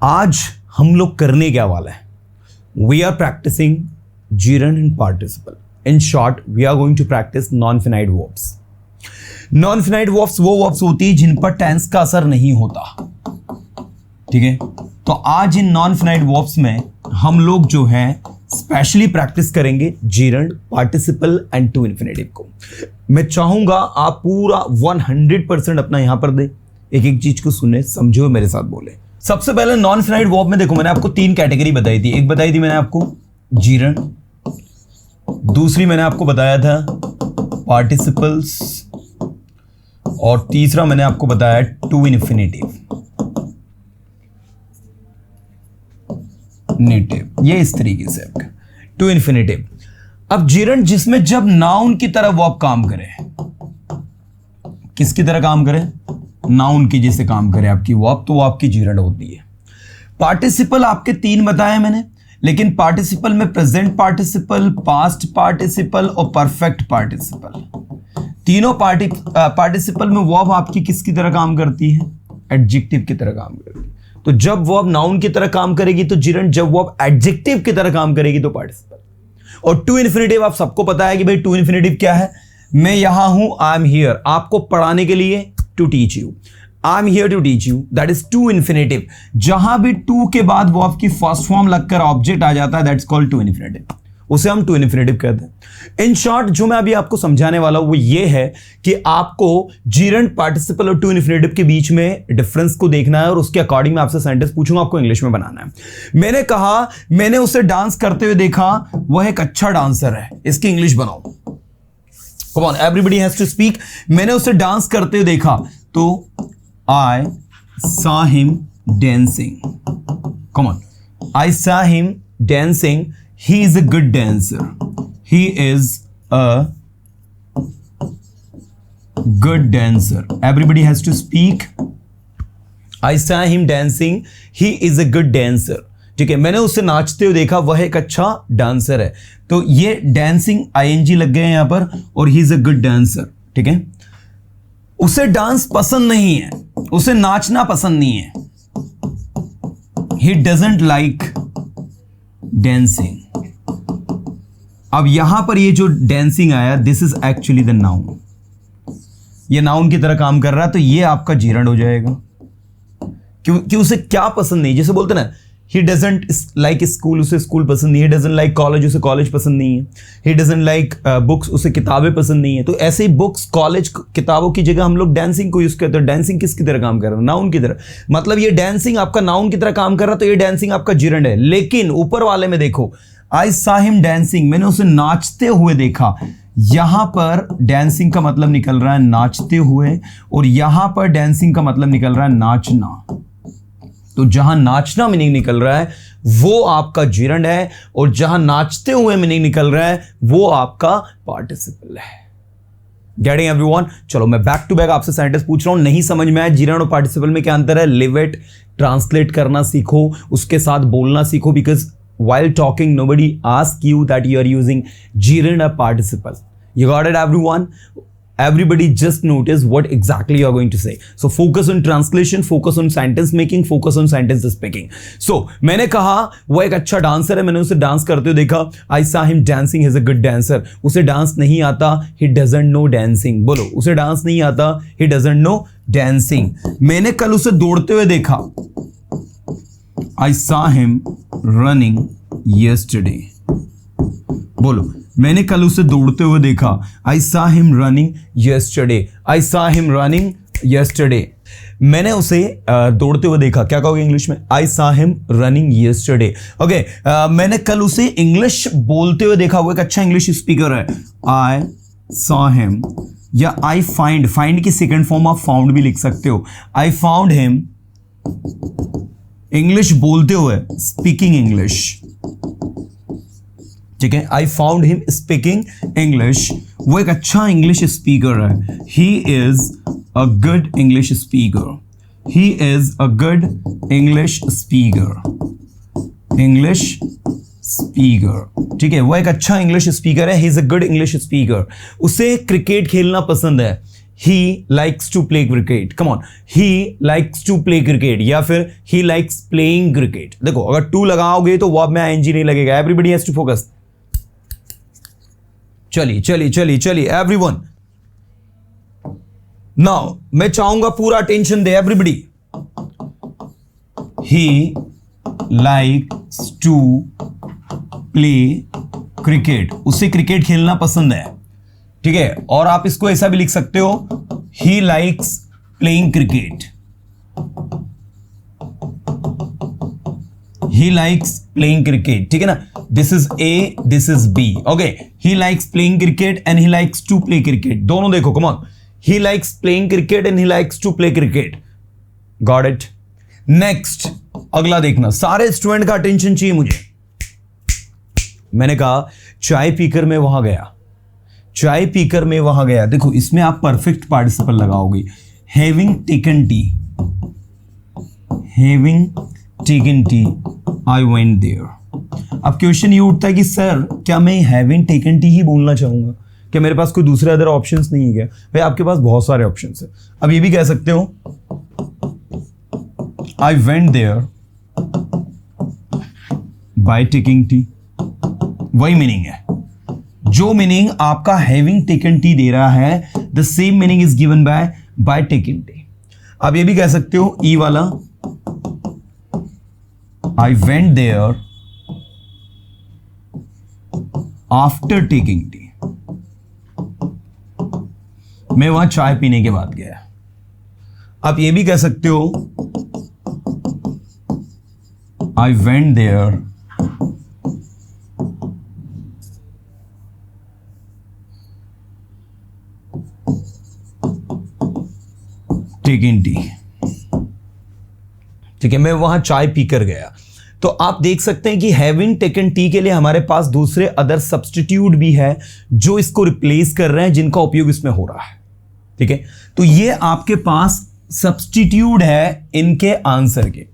आज हम लोग करने क्या वाला है, we are practicing gerund and participle. In short, we are going to practice non-finite verbs. Non-finite verbs वो verbs होती है जिन पर tense का असर नहीं होता, ठीक है। तो आज इन non-finite verbs में हम लोग जो है स्पेशली प्रैक्टिस करेंगे gerund, participle and to infinitive को। मैं चाहूंगा आप पूरा 100% अपना यहां पर दे, एक एक चीज को सुने, समझे और मेरे साथ बोले। सबसे पहले नॉन फिनाइट वर्ब में देखो, मैंने आपको 3 कैटेगरी बताई थी। एक बताई थी मैंने आपको जीरंड, दूसरी मैंने आपको बताया था पार्टिसिपल्स, और तीसरा मैंने आपको बताया टू इन्फिनिटिव नेटिव। ये इस तरीके से आपका टू इन्फिनिटिव। अब जीरंड जिसमें जब नाउन की तरह वर्ब काम करे, किसकी तरह काम करे, नाउन की जैसे काम करे आपकी वर्ब, तो वो आपकी जीरंड होती है। पार्टिसिपल आपके 3 बताए मैंने, लेकिन पार्टिसिपल में प्रेजेंट पार्टिसिपल, पास्ट पार्टिसिपल और परफेक्ट पार्टिसिपल, तीनों पार्टिसिपल में वर्ब आपकी किसकी तरह काम करती है, एडजेक्टिव की तरह काम करती है। तो जब वर्ब नाउन की तरह काम करेगी तो जीरंड, जब वर्ब एडजेक्टिव की तरह काम करेगी तो पार्टिसिपल। और टू इन्फिनिटिव आप सबको पता है कि भाई टू इन्फिनिटिव क्या है, मैं यहां हूं, आई एम हियर, आपको पढ़ाने के लिए, to teach you, I am here to teach you, that is to infinitive. जहां भी टू के बाद वर्ब की फर्स्ट फॉर्म लगकर ऑब्जेक्ट आ जाता है, दैट्स कॉल्ड टू इन्फिनिटिव, उसे हम टू इन्फिनिटिव कहते हैं। इन शॉर्ट जो मैं अभी आपको समझाने वाला हूं वो ये है कि आपको जीरंड, पार्टिसिपल और टू इन्फिनिटिव के बीच में डिफरेंस को देखना है और उसके अकॉर्डिंग मैं आपसे सेंटेंस पूछूंगा, आपको इंग्लिश में बनाना है। मैंने कहा मैंने उसे डांस करते हुए देखा, वह एक अच्छा डांसर है, इसकी इंग्लिश बनाओ। Come on, everybody has to speak. मैंने उसे डांस करते हुए देखा, तो I saw him dancing. Come on. I saw him dancing. He is a good dancer. He is a good dancer. Everybody has to speak. I saw him dancing. He is a good dancer. ठीक है, मैंने उसे नाचते हुए देखा, वह एक अच्छा डांसर है। तो ये डांसिंग ING लग गए हैं यहां पर, और he is a good dancer, ठीक है। उसे डांस पसंद नहीं है, उसे नाचना पसंद नहीं है। He doesn't like dancing. अब यहां पर ये जो dancing आया, this is actually the noun. ये नाउन की तरह काम कर रहा है, तो ये आपका जीरंड हो जाएगा। क्योंकि उसे क्या पसंद नहीं, जैसे बोलते ना, he doesn't like school, उसे स्कूल पसंद नहीं है। he doesn't like college, उसे कॉलेज पसंद नहीं है। he doesn't like books, उसे किताबें पसंद नहीं है। तो ऐसे ही बुक्स, कॉलेज, किताबों की जगह हम लोग डांसिंग को यूज करते हैं। डांसिंग किसकी तरह काम कर रहा है, नाउन की तरह। मतलब ये डांसिंग आपका नाउन की तरह काम कर रहा है, तो ये डांसिंग आपका जीरंड है। लेकिन ऊपर वाले में देखो, I saw him dancing, मैंने उसे नाचते हुए देखा। यहां पर डांसिंग का मतलब निकल रहा है नाचते हुए, और यहां पर डांसिंग का मतलब निकल रहा है नाचना। तो जहां नाचना मीनिंग निकल रहा है वो आपका जीरंड है, और जहां नाचते हुए मीनिंग निकल रहा है वो आपका पार्टिसिपल है। Getting everyone? चलो मैं बैक टू बैक आपसे सेंटेंस पूछ रहा हूं, नहीं समझ में आया जीरंड और पार्टिसिपल में क्या अंतर है, लिव इट, ट्रांसलेट करना सीखो, उसके साथ बोलना सीखो, because while talking nobody ask you that you are using gerund or participle. You got it everyone? Everybody just notice what exactly you are going to say. So focus on translation, focus on sentence making, focus on sentence speaking. So मैंने कहा वो एक अच्छा dancer है, मैंने उसे dance करते हुए देखा। I saw him dancing, he is a good dancer. उसे डांस नहीं आता, he doesn't know dancing. बोलो, उसे डांस नहीं आता, he doesn't know dancing. मैंने कल उसे दौड़ते हुए देखा, I saw him running yesterday. बोलो, मैंने कल उसे दौड़ते हुए देखा, I saw him running yesterday. I saw him running yesterday. मैंने उसे दौड़ते हुए देखा, क्या कहोगे इंग्लिश में, I saw him running yesterday. Okay, मैंने कल उसे इंग्लिश बोलते हुए देखा, वो एक अच्छा इंग्लिश स्पीकर है। I saw him, या I find की सेकंड फॉर्म आप फाउंड भी लिख सकते हो। I found him इंग्लिश बोलते हुए, स्पीकिंग इंग्लिश, ठीक है। I found him speaking English, वो एक अच्छा इंग्लिश स्पीकर है। He is a good English speaker, he is a good English speaker, English speaker, ठीक है। वो एक अच्छा इंग्लिश स्पीकर है, he is a good English speaker. उसे क्रिकेट खेलना पसंद है, he likes to play cricket, come on, he likes to play cricket, या फिर he likes playing cricket। देखो अगर to लगाओगे तो वर्ब में ing नहीं लगेगा। everybody has to focus। चलिए everyone, now मैं चाहूंगा पूरा attention they everybody। he likes to play cricket, उसे क्रिकेट खेलना पसंद है, ठीक है। और आप इसको ऐसा भी लिख सकते हो, he likes playing cricket, he likes playing cricket, ठीक है ना। this is A, this is B, okay। he likes playing cricket and he likes to play cricket, दोनों देखो, come on, he likes playing cricket and he likes to play cricket, got it। next अगला देखना, सारे student का attention चाहिए मुझे। मैंने कहा चाय पीकर मैं वहां गया, चाय पीकर मैं वहां गया। देखो इसमें आप परफेक्ट पार्टिसिपल लगाओगे, having taken tea, having taken tea, I went there. अब क्वेश्चन ये उठता है कि सर क्या मैं हैविंग टेकन टी ही बोलना चाहूंगा, क्या मेरे पास कोई दूसरे अदर ऑप्शंस नहीं है क्या? भाई आपके पास बहुत सारे ऑप्शंस है। अब ये भी कह सकते हो I went there by taking tea, वही मीनिंग है। जो मीनिंग आपका हैविंग टेकन टी दे रहा है, the same meaning is given by taking tea. आप ये भी कह सकते हो ई वाला, I went there after taking tea, मैं वहां चाय पीने के बाद गया। आप ये भी कह सकते हो I went there taking tea, ठीक है, मैं वहां चाय पीकर गया। तो आप देख सकते हैं कि हैविंग टेकन टी के लिए हमारे पास दूसरे अदर सब्स्टिट्यूट भी है जो इसको रिप्लेस कर रहे हैं, जिनका उपयोग इसमें हो रहा है, ठीक है। तो ये आपके पास सब्स्टिट्यूट है इनके आंसर के,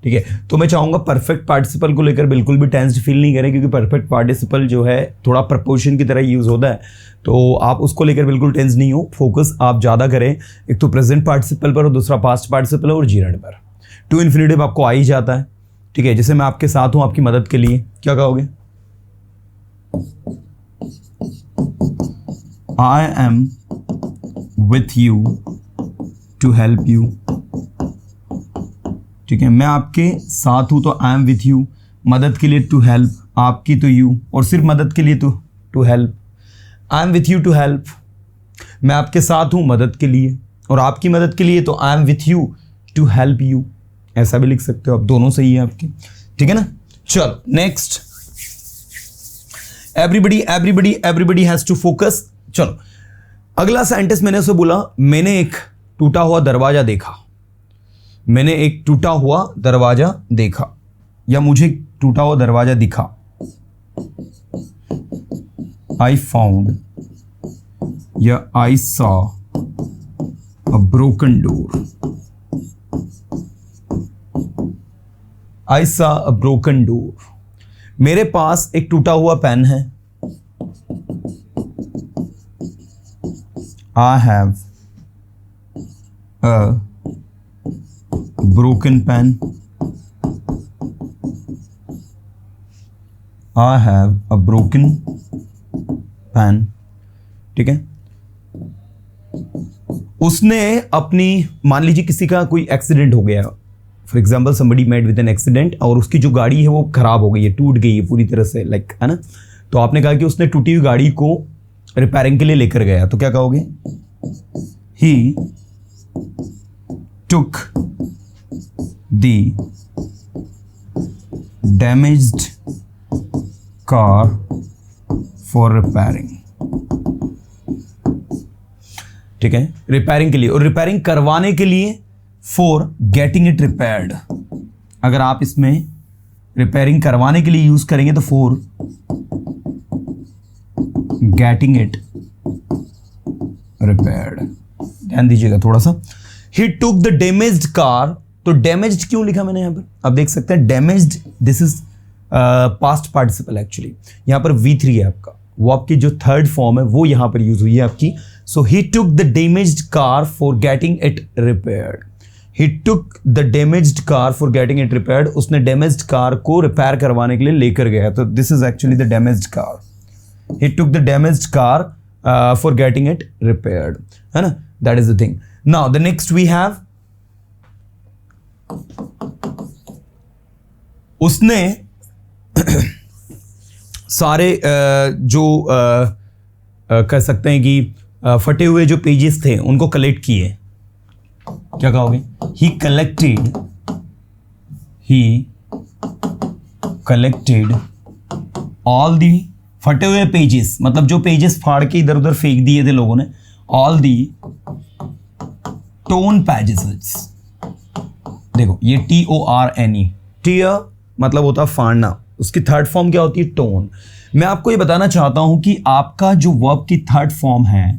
ठीक है। तो मैं चाहूंगा परफेक्ट पार्टिसिपल को लेकर बिल्कुल भी टेंस्ड फील नहीं करें, क्योंकि परफेक्ट पार्टिसिपल जो है थोड़ा प्रपोजिशन की तरह यूज होता है, तो आप उसको लेकर बिल्कुल टेंस नहीं हो। फोकस आप ज़्यादा करें, एक तो प्रेजेंट पार्टिसिपल पर और दूसरा पास्ट पार्टिसिपल और जीरेंड पर। टू इन्फिनिटिव आपको आ ही जाता है, ठीक है। जैसे मैं आपके साथ हूं आपकी मदद के लिए, क्या कहोगे? I am with you to help you, ठीक है। मैं आपके साथ हूं तो आई एम विथ यू, मदद के लिए टू हेल्प, आपकी तो यू, और सिर्फ मदद के लिए to help. I am with you to help, मैं आपके साथ हूं मदद के लिए, और आपकी मदद के लिए तो I am with you to help you, ऐसा भी लिख सकते हो आप, दोनों सही है आपके, ठीक है ना। चलो next, everybody has to focus. चलो अगला सेंटेंस मैंने उसे बोला, मैंने एक टूटा हुआ दरवाजा देखा, मैंने एक टूटा हुआ दरवाजा देखा, या मुझे टूटा हुआ दरवाजा दिखा। आई फाउंड या I saw a broken door, I saw a broken door. मेरे पास एक टूटा हुआ पेन है, I have a broken pen, I have a broken pen, ठीक है। उसने अपनी, मान लीजिए किसी का कोई एक्सीडेंट हो गया, for example somebody met with an accident, और उसकी जो गाड़ी है वो खराब हो गई है, टूट गई है पूरी तरह से, लाइक, है ना। तो आपने कहा कि उसने टूटी हुई गाड़ी को रिपेयरिंग के लिए लेकर गया, तो क्या कहोगे? ही took the damaged car for repairing, ठीक है, रिपेयरिंग के लिए, और रिपेयरिंग करवाने के लिए फॉर गेटिंग इट रिपेयर्ड। अगर आप इसमें रिपेयरिंग करवाने के लिए यूज करेंगे तो फॉर गेटिंग इट रिपेयर्ड। ध्यान दीजिएगा थोड़ा सा। He took the damaged car, तो डैमेज्ड क्यों लिखा मैंने यहां पर? आप देख सकते हैं damaged, this is past participle actually. यहां पर V3 है आपका, वो आपकी जो थर्ड फॉर्म है वो यहां पर यूज हुई है आपकी so he took the damaged car for getting it repaired. He took the damaged car for getting it repaired, उसने डैमेज्ड कार को रिपेयर करवाने के लिए लेकर गया। तो this is actually the damaged car. He took the damaged car for getting it repaired, है ना, that is the thing. Now the next we have, उसने सारे जो कह सकते हैं कि फटे हुए जो पेजेस थे उनको कलेक्ट किए। क्या कहोगे? ही कलेक्टेड ऑल दी फटे हुए पेजेस, मतलब जो पेजेस फाड़ के इधर उधर फेंक दिए थे लोगों ने, ऑल दी टोन पेजेस। देखो ये TORNE, टीयर मतलब होता है फाड़ना, उसकी थर्ड फॉर्म क्या होती है? टोन। मैं आपको ये बताना चाहता हूं कि आपका जो वर्ब की थर्ड फॉर्म है,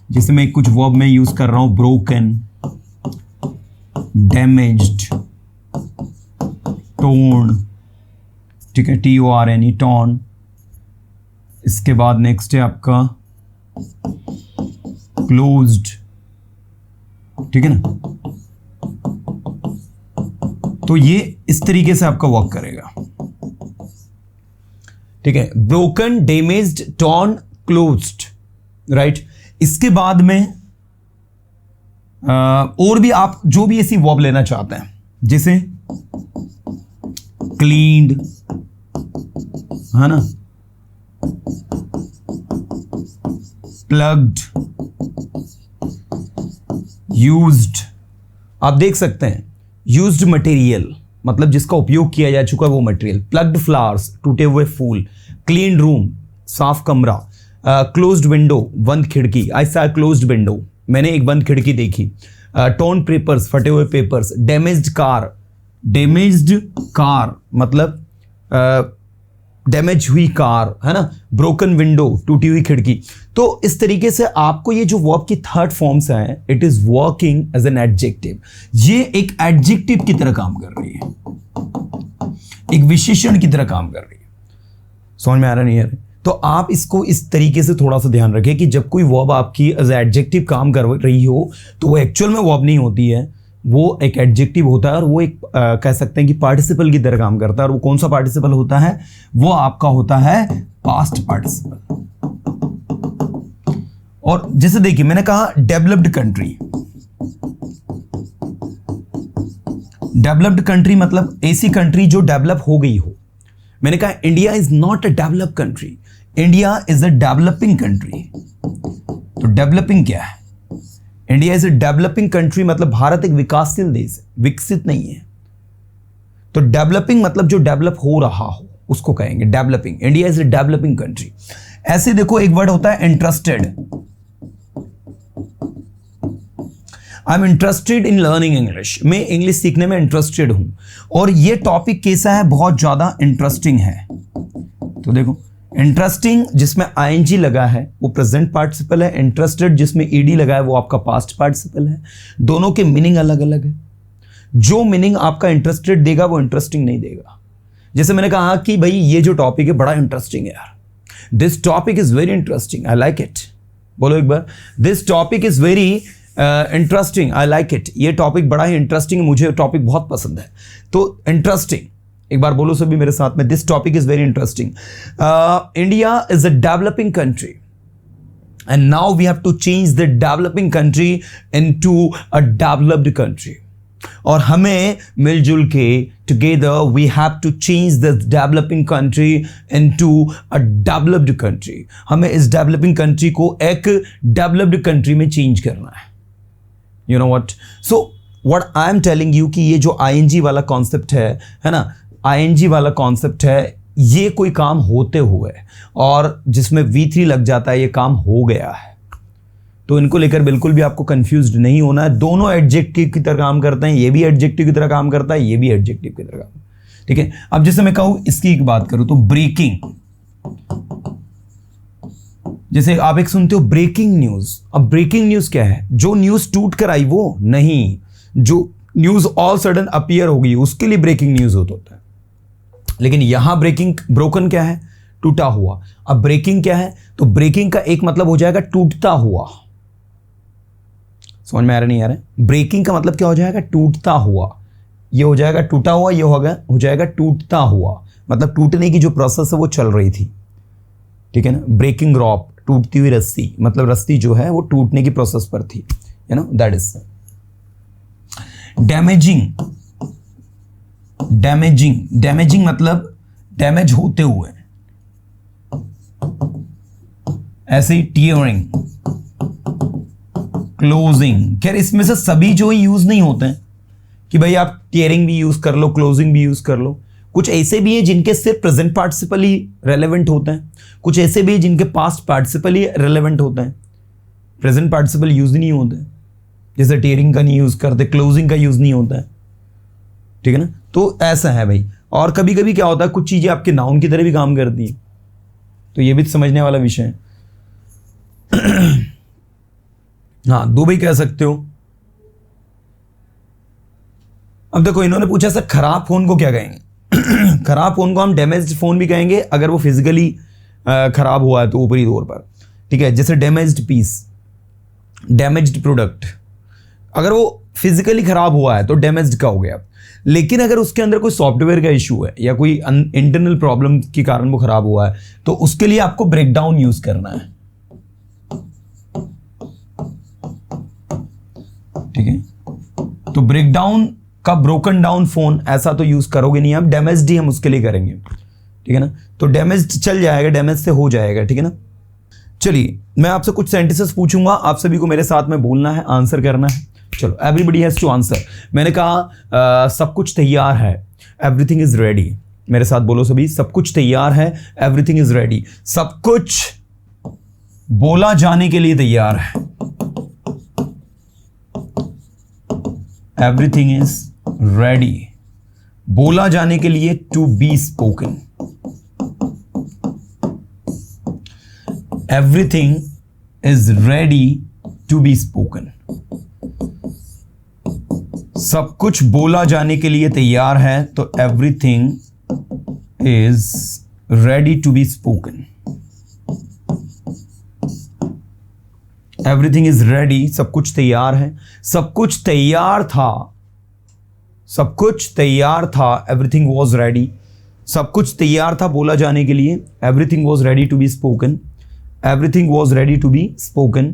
जैसे मैं कुछ वर्ब में यूज कर रहा हूं, ब्रोकन, डैमेज्ड, टोन, ठीक है, TORNE, टोन। इसके बाद नेक्स्ट है आपका क्लोज्ड, ठीक है ना। तो ये इस तरीके से आपका वर्क करेगा, ठीक है, broken, damaged, torn, closed, right. इसके बाद में और भी आप जो भी ऐसी वर्ब लेना चाहते हैं, जैसे क्लीन्ड, है ना, प्लग्ड, यूज्ड। आप देख सकते हैं यूज्ड मटेरियल मतलब जिसका उपयोग किया जा चुका है वो मटेरियल, प्लग्ड फ्लावर्स, टूटे हुए फूल, क्लीन रूम, साफ कमरा, क्लोज्ड विंडो, बंद खिड़की, आई सा क्लोज्ड विंडो, मैंने एक बंद खिड़की देखी, टोन पेपर्स, फटे हुए पेपर्स, डैमेज्ड कार मतलब डैमेज हुई कार, है ना, ब्रोकन विंडो, टूटी हुई खिड़की। तो इस तरीके से आपको ये जो वर्ब की थर्ड फॉर्म्स हैं, it is working as an adjective. ये एक एडजेक्टिव की तरह काम कर रही है, एक विशेषण की तरह काम कर रही है। समझ में आ रहा नहीं है? तो आप इसको इस तरीके से थोड़ा सा ध्यान रखें कि जब कोई वर्ब आपकी एज एडजेक्टिव काम कर रही हो तो वो एक्चुअल में वर्ब नहीं होती है, वो एक एडजेक्टिव होता है और वो एक कह सकते हैं कि पार्टिसिपल की तरह काम करता है। और वो कौन सा पार्टिसिपल होता है? वो आपका होता है पास्ट पार्टिसिपल। और जैसे देखिए मैंने कहा डेवलप्ड कंट्री, डेवलप्ड कंट्री मतलब ऐसी कंट्री जो डेवलप हो गई हो। मैंने कहा India is not a developed country, India is a developing country. तो डेवलपिंग क्या है? India is a developing country मतलब भारत एक विकासशील देश है, विकसित नहीं है। तो डेवलपिंग मतलब जो डेवलप हो रहा हो उसको कहेंगे developing. India is a developing country. ऐसे देखो एक वर्ड होता है interested, I am interested in learning English, मैं इंग्लिश सीखने में इंटरेस्टेड हूं। और ये टॉपिक कैसा है? बहुत ज्यादा इंटरेस्टिंग है। तो देखो इंटरेस्टिंग जिसमें आईएनजी लगा है वो प्रेजेंट पार्टिसिपल है, इंटरेस्टेड जिसमें ईडी लगा है वो आपका पास्ट पार्टिसिपल है। दोनों के मीनिंग अलग अलग है। जो मीनिंग आपका इंटरेस्टेड देगा वो इंटरेस्टिंग नहीं देगा। जैसे मैंने कहा कि भाई ये जो टॉपिक है बड़ा इंटरेस्टिंग है यार, this topic is very interesting, I like it. बोलो एक बार, this topic is very interesting, I like it. ये टॉपिक बड़ा ही इंटरेस्टिंग है, मुझे टॉपिक बहुत पसंद है। तो इंटरेस्टिंग, एक बार बोलो सभी मेरे साथ में, this topic is very interesting. India is a developing country and now we have to change the developing country into a developed country. और हमें मिलजुल के together we have to change this developing country into a developed country. हमें इस developing country को एक developed country में change करना है। You know what? So what I am telling you कि ये जो आईएनजी वाला कॉन्सेप्ट है ना, आईएनजी वाला कॉन्सेप्ट है, ये कोई काम होते हुए और जिसमें V3 लग जाता है, ये काम हो गया है। तो इनको लेकर बिल्कुल भी आपको कंफ्यूज्ड नहीं होना है। दोनों एडजेक्टिव की तरह काम करते हैं, ये भी एडजेक्टिव की तरह काम करता है, ये भी एडजेक्टिव की तरह काम, ठीक है। अब जैसे मैं कहूं इसकी एक बात करूं तो ब्रेकिंग, जैसे आप एक सुनते हो ब्रेकिंग न्यूज। अब ब्रेकिंग न्यूज क्या है? जो न्यूज टूट कर आई वो नहीं, जो न्यूज ऑल सडन अपीयर होगी उसके लिए ब्रेकिंग न्यूज होता है। लेकिन यहां ब्रेकिंग, ब्रोकन क्या है? टूटा हुआ। अब ब्रेकिंग क्या है? तो ब्रेकिंग का एक मतलब हो जाएगा टूटता हुआ, समझ में आ रहा नहीं आ रहा है? ब्रेकिंग का मतलब क्या हो जाएगा? टूटता हुआ। ये हो जाएगा टूटा हुआ, ये हो जाएगा टूटता हुआ, मतलब टूटने की जो प्रोसेस है वो चल रही थी, ठीक है ना। ब्रेकिंग रॉप, टूटती हुई रस्सी, मतलब रस्सी जो है वो टूटने की प्रोसेस पर थी, है ना, दैट इज। डैमेजिंग, डैमेजिंग मतलब डैमेज होते हुए, ऐसे ही टीयरिंग, क्लोजिंग। खैर इसमें से सभी जो यूज नहीं होते हैं कि भाई आप टीयरिंग भी यूज कर लो, क्लोजिंग भी यूज कर लो। कुछ ऐसे भी हैं जिनके सिर्फ प्रेजेंट पार्टिसिपल ही रेलेवेंट होते हैं, कुछ ऐसे भी हैं जिनके पास्ट पार्टिसिपल ही रेलेवेंट होते हैं, प्रेजेंट पार्टिसिपल यूज ही नहीं होते। जैसे टीयरिंग का नहीं यूज करते, क्लोजिंग का यूज नहीं होता है, ठीक है ना। तो ऐसा है भाई। और कभी कभी क्या होता है, कुछ चीजें आपके नाउन की तरह भी काम करती हैं, तो ये भी समझने वाला विषय है। हाँ, दो भाई कह सकते हो। अब देखो इन्होंने पूछा सर खराब फोन को क्या कहेंगे? खराब फोन को हम डैमेज्ड फोन भी कहेंगे अगर वो फिजिकली खराब हुआ है तो ऊपरी तौर पर, ठीक है। जैसे डैमेज्ड पीस, डैमेज्ड प्रोडक्ट, अगर वो फिजिकली खराब हुआ है तो डैमेज्ड का हो गया। लेकिन अगर उसके अंदर कोई सॉफ्टवेयर का इशू है या कोई इंटरनल प्रॉब्लम के कारण वो खराब हुआ है तो उसके लिए आपको ब्रेकडाउन यूज करना है, ठीक है। तो ब्रेकडाउन का ब्रोकन डाउन फोन ऐसा तो यूज करोगे नहीं आप, डैमेज्ड ही हम उसके लिए करेंगे, ठीक है ना। तो डैमेज्ड चल जाएगा, डैमेज से हो जाएगा, ठीक है ना। चलिए मैं आपसे कुछ सेंटेंसेस पूछूंगा, आप सभी को मेरे साथ में बोलना है, आंसर करना है। चलो, एवरीबडी हैज टू आंसर। मैंने कहा सब कुछ तैयार है, एवरीथिंग इज रेडी। मेरे साथ बोलो सभी, सब कुछ तैयार है, एवरीथिंग इज रेडी। सब कुछ बोला जाने के लिए तैयार है, एवरीथिंग इज रेडी। बोला जाने के लिए, to be spoken. Everything is ready to be spoken. सब कुछ बोला जाने के लिए तैयार है, तो everything is ready to be spoken. Everything is ready, सब कुछ तैयार है, सब कुछ तैयार था, सब कुछ तैयार था, एवरीथिंग वॉज रेडी। सब कुछ तैयार था बोला जाने के लिए, everything was ready to be spoken. Everything was ready to be spoken.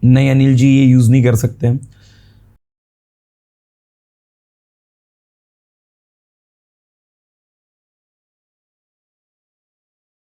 नहीं अनिल जी, ये यूज नहीं कर सकते हैं।